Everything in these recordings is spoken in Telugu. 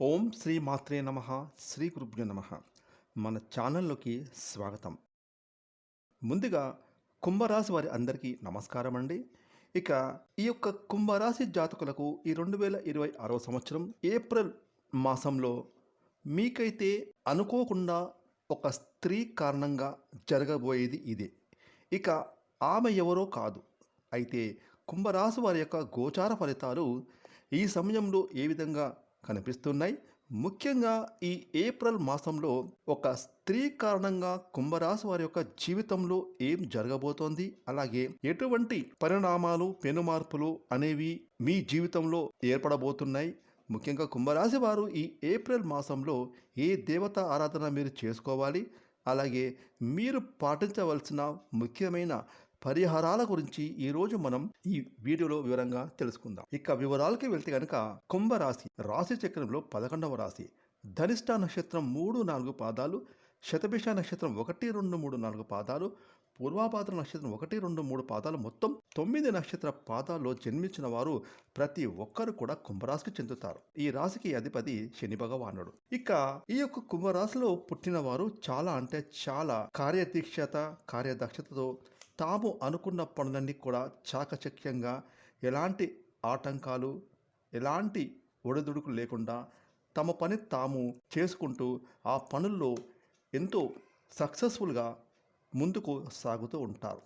ఓం శ్రీ మాత్రే నమః. శ్రీ గురుభ్యో నమః. మన ఛానల్లోకి స్వాగతం. ముందుగా కుంభరాశి వారి అందరికీ నమస్కారం అండి. ఇక ఈ యొక్క కుంభరాశి జాతకులకు ఈ 2026 సంవత్సరం ఏప్రిల్ మాసంలో మీకైతే అనుకోకుండా ఒక స్త్రీ కారణంగా జరగబోయేది ఇదే. ఇక ఆమె ఎవరో కాదు. అయితే కుంభరాశి వారి యొక్క గోచార ఫలితాలు ఈ సమయంలో ఏ విధంగా కనిపిస్తున్నాయి? ముఖ్యంగా ఈ ఏప్రిల్ మాసంలో ఒక స్త్రీ కారణంగా కుంభరాశి వారి యొక్క జీవితంలో ఏం జరగబోతోంది, అలాగే ఎటువంటి పరిణామాలు పెనుమార్పులు అనేవి మీ జీవితంలో ఏర్పడబోతున్నాయి. ముఖ్యంగా కుంభరాశి వారు ఈ ఏప్రిల్ మాసంలో ఏ దేవత ఆరాధన మీరు చేసుకోవాలి, అలాగే మీరు పాటించవలసిన ముఖ్యమైన పరిహారాల గురించి ఈరోజు మనం ఈ వీడియోలో వివరంగా తెలుసుకుందాం. ఇక వివరాలకి వెళ్తే కనుక కుంభరాశి రాశి చక్రంలో 11వ రాశి. ధనిష్ట నక్షత్రం 3-4 పాదాలు, శతభిష నక్షత్రం 1-2-3-4 పాదాలు, పూర్వాభాద్ర నక్షత్రం 1-2-3 పాదాలు, మొత్తం 9 నక్షత్ర పాదాల్లో జన్మించిన వారు ప్రతి ఒక్కరు కూడా కుంభరాశికి చెందుతారు. ఈ రాశికి అధిపతి శని భగవానుడు. ఇక ఈ యొక్క కుంభరాశిలో పుట్టిన వారు చాలా కార్యదీక్షత కార్యదక్షతతో తాము అనుకున్న పనులన్నీ కూడా చాకచక్యంగా, ఎలాంటి ఆటంకాలు ఎలాంటి ఒడిదుడుకులు లేకుండా తమ పని తాము చేసుకుంటూ ఆ పనుల్లో ఎంతో సక్సెస్ఫుల్గా ముందుకు సాగుతూ ఉంటారు.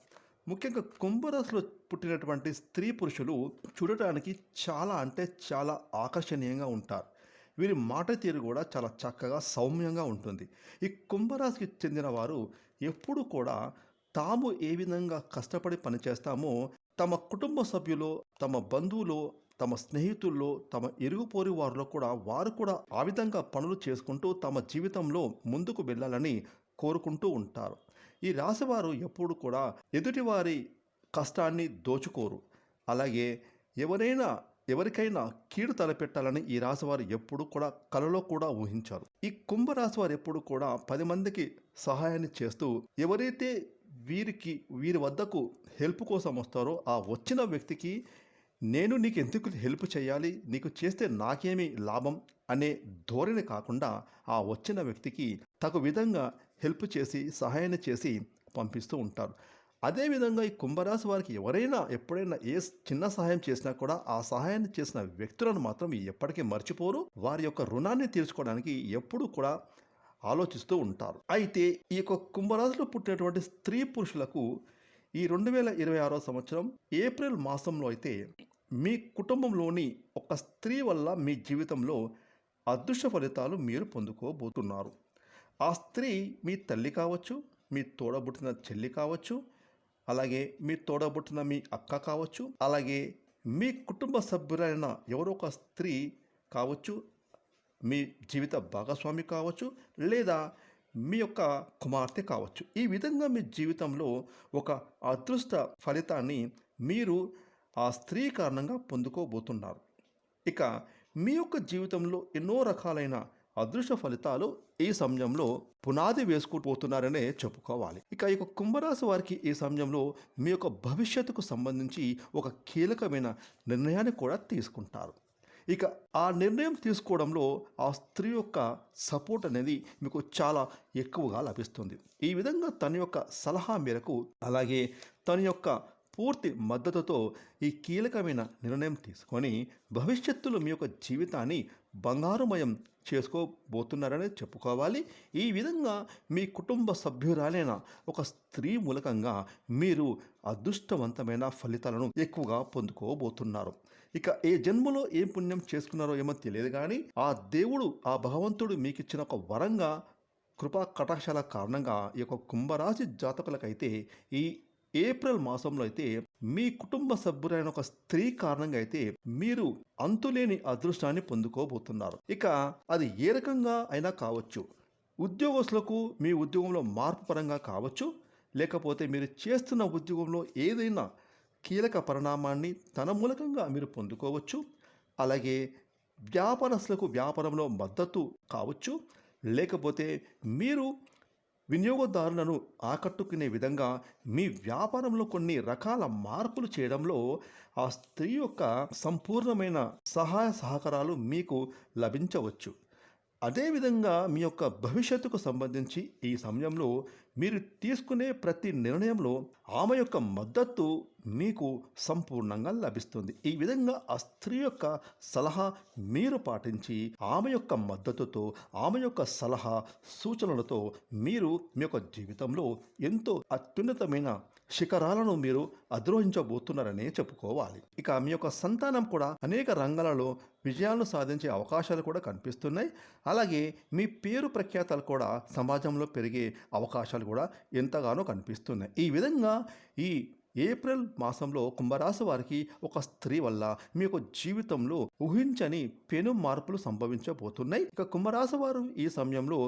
ముఖ్యంగా కుంభరాశిలో పుట్టినటువంటి స్త్రీ పురుషులు చూడటానికి చాలా ఆకర్షణీయంగా ఉంటారు. వీరి మాట తీరు కూడా చాలా చక్కగా సౌమ్యంగా ఉంటుంది. ఈ కుంభరాశికి చెందిన వారు ఎప్పుడూ కూడా తాము ఏ విధంగా కష్టపడి పనిచేస్తామో తమ కుటుంబ సభ్యులు, తమ బంధువులు, తమ స్నేహితుల్లో, తమ ఇరుగుపోరి వారిలో కూడా వారు కూడా ఆ విధంగా పనులు చేసుకుంటూ తమ జీవితంలో ముందుకు వెళ్ళాలని కోరుకుంటూ ఉంటారు. ఈ రాశివారు ఎప్పుడు కూడా ఎదుటివారి కష్టాన్ని దోచుకోరు. అలాగే ఎవరికైనా కీడు తలపెట్టాలని ఈ రాశివారు ఎప్పుడు కూడా కలలో కూడా ఊహించారు. ఈ కుంభరాశి వారు ఎప్పుడు కూడా 10 మందికి సహాయాన్ని చేస్తూ ఎవరైతే వీరి వద్దకు హెల్ప్ కోసం వస్తారో ఆ వచ్చిన వ్యక్తికి నేను నీకు ఎందుకు హెల్ప్ చేయాలి, నీకు చేస్తే నాకేమీ లాభం అనే ధోరణి కాకుండా ఆ వచ్చిన వ్యక్తికి తగు విధంగా హెల్ప్ చేసి సహాయాన్ని చేసి పంపిస్తూ ఉంటారు. అదేవిధంగా ఈ కుంభరాశి వారికి ఎప్పుడైనా ఏ చిన్న సహాయం చేసినా కూడా ఆ సహాయాన్ని చేసిన వ్యక్తులను మాత్రం ఎప్పటికీ మర్చిపోరు. వారి యొక్క రుణాన్ని తీర్చుకోవడానికి ఎప్పుడూ కూడా ఆలోచిస్తూ ఉంటారు. అయితే ఈ యొక్క కుంభరాశిలో పుట్టినటువంటి స్త్రీ పురుషులకు ఈ 2026 సంవత్సరం ఏప్రిల్ మాసంలో అయితే మీ కుటుంబంలోని ఒక స్త్రీ వల్ల మీ జీవితంలో అదృష్ట ఫలితాలు మీరు పొందుకోబోతున్నారు. ఆ స్త్రీ మీ తల్లి కావచ్చు, మీ తోడబుట్టిన చెల్లి కావచ్చు, అలాగే మీ తోడబుట్టిన మీ అక్క కావచ్చు, అలాగే మీ కుటుంబ సభ్యులైన ఎవరో ఒక స్త్రీ కావచ్చు, మీ జీవిత భాగస్వామి కావచ్చు, లేదా మీ యొక్క కుమార్తె కావచ్చు. ఈ విధంగా మీ జీవితంలో ఒక అదృష్ట ఫలితాన్ని మీరు ఆ స్త్రీ కారణంగా పొందుకోబోతున్నారు. ఇక మీ యొక్క జీవితంలో ఎన్నో రకాలైన అదృష్ట ఫలితాలు ఈ సమయంలో పునాది వేసుకుపోతున్నారనే చెప్పుకోవాలి. ఇక ఈ యొక్క కుంభరాశి వారికి ఈ సమయంలో మీ యొక్క భవిష్యత్తుకు సంబంధించి ఒక కీలకమైన నిర్ణయాన్ని కూడా తీసుకుంటారు. ఇక ఆ నిర్ణయం తీసుకోవడంలో ఆ స్త్రీ యొక్క సపోర్ట్ అనేది మీకు చాలా ఎక్కువగా లభిస్తుంది. ఈ విధంగా తన యొక్క సలహా మేరకు, అలాగే తన యొక్క పూర్తి మద్దతుతో ఈ కీలకమైన నిర్ణయం తీసుకొని భవిష్యత్తులో మీ యొక్క జీవితాన్ని బంగారుమయం చేసుకోబోతున్నారని చెప్పుకోవాలి. ఈ విధంగా మీ కుటుంబ సభ్యురాలైన ఒక స్త్రీ మూలకంగా మీరు అదృష్టవంతమైన ఫలితాలను ఎక్కువగా పొందుకోబోతున్నారు. ఇక ఏ జన్మలో ఏం పుణ్యం చేసుకున్నారో ఏమో తెలియదు, కానీ ఆ దేవుడు, ఆ భగవంతుడు మీకు ఇచ్చిన ఒక వరంగా కృపా కటాక్షాల కారణంగా ఈ యొక్క కుంభరాశి జాతకులకైతే ఈ ఏప్రిల్ మాసంలో అయితే మీ కుటుంబ సభ్యులైన ఒక స్త్రీ కారణంగా అయితే మీరు అంతులేని అదృష్టాన్ని పొందుకోబోతున్నారు. ఇక అది ఏ రకంగా అయినా కావచ్చు. ఉద్యోగస్తులకు మీ ఉద్యోగంలో మార్పు పరంగా కావచ్చు, లేకపోతే మీరు చేస్తున్న ఉద్యోగంలో ఏదైనా కీలక పరిణామాన్ని తన మూలకంగా మీరు పొందుకోవచ్చు. అలాగే వ్యాపారస్తులకు వ్యాపారంలో మద్దతు కావచ్చు, లేకపోతే మీరు వినియోగదారులను ఆకట్టుకునే విధంగా మీ వ్యాపారంలో కొన్ని రకాల మార్పులు చేయడంలో ఆ స్త్రీ యొక్క సంపూర్ణమైన సహాయ సహకారాలు మీకు లభించవచ్చు. అదేవిధంగా మీ యొక్క భవిష్యత్తుకు సంబంధించి ఈ సమయంలో మీరు తీసుకునే ప్రతి నిర్ణయంలో ఆమె యొక్క మద్దతు మీకు సంపూర్ణంగా లభిస్తుంది. ఈ విధంగా ఆ స్త్రీ యొక్క సలహా మీరు పాటించి ఆమె యొక్క మద్దతుతో, ఆమె యొక్క సలహా సూచనలతో మీరు మీ యొక్క జీవితంలో ఎంతో అత్యున్నతమైన శిఖరాలను మీరు అధిరోహించబోతున్నారనే చెప్పుకోవాలి. ఇక మీ యొక్క సంతానం కూడా అనేక రంగాలలో విజయాలను సాధించే అవకాశాలు కూడా కనిపిస్తున్నాయి. అలాగే మీ పేరు ప్రఖ్యాతలు కూడా సమాజంలో పెరిగే అవకాశాలు కూడా ఎంతగానో కనిపిస్తున్నాయి. ఈ విధంగా ఈ ఏప్రిల్ మాసంలో కుంభరాశి వారికి ఒక స్త్రీ వల్ల మీ యొక్క జీవితంలో ఊహించని పెను మార్పులు సంభవించబోతున్నాయి. ఇక కుంభరాశి వారు ఈ సమయంలో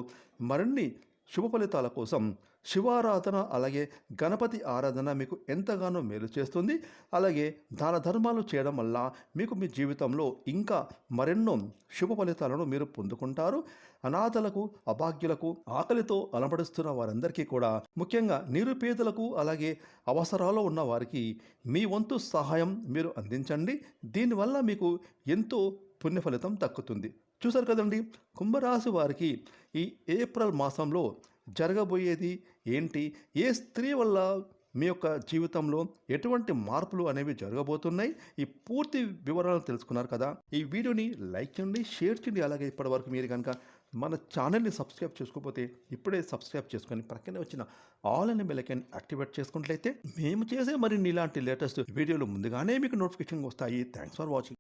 మరిన్ని శుభ ఫలితాల కోసం శివారాధన అలాగే గణపతి ఆరాధన మీకు ఎంతగానో మేలు చేస్తుంది. అలాగే దాన ధర్మాలు చేయడం వల్ల మీకు మీ జీవితంలో ఇంకా మరెన్నో శుభ ఫలితాలను మీరు పొందుకుంటారు. అనాథలకు, అభాగ్యులకు, ఆకలితో అలమటిస్తున్న వారందరికీ కూడా, ముఖ్యంగా నిరుపేదలకు అలాగే అవసరాల్లో ఉన్న వారికి మీ వంతు సహాయం మీరు అందించండి. దీనివల్ల మీకు ఎంతో పుణ్య ఫలితం దక్కుతుంది. చూసారు కదండి, కుంభరాశి వారికి ఈ ఏప్రిల్ మాసంలో జరగబోయేది ఏంటి, ఏ స్త్రీ వల్ల మీ యొక్క జీవితంలో ఎటువంటి మార్పులు అనేవి జరగబోతున్నాయి, ఈ పూర్తి వివరాలు తెలుసుకున్నారు కదా. ఈ వీడియోని లైక్ చేయండి, షేర్ చేయండి. అలాగే ఇప్పటివరకు మీరు కనుక మన ఛానల్ని సబ్స్క్రైబ్ చేసుకోకపోతే ఇప్పుడే సబ్స్క్రైబ్ చేసుకొని ప్రక్కనే వచ్చిన ఆల్ అనే బెల్ ఐకాన్ యాక్టివేట్ చేసుకున్నట్లయితే మేము చేసే మరిన్ని ఇలాంటి లేటెస్ట్ వీడియోలు ముందుగానే మీకు నోటిఫికేషన్ వస్తాయి. Thanks for watching.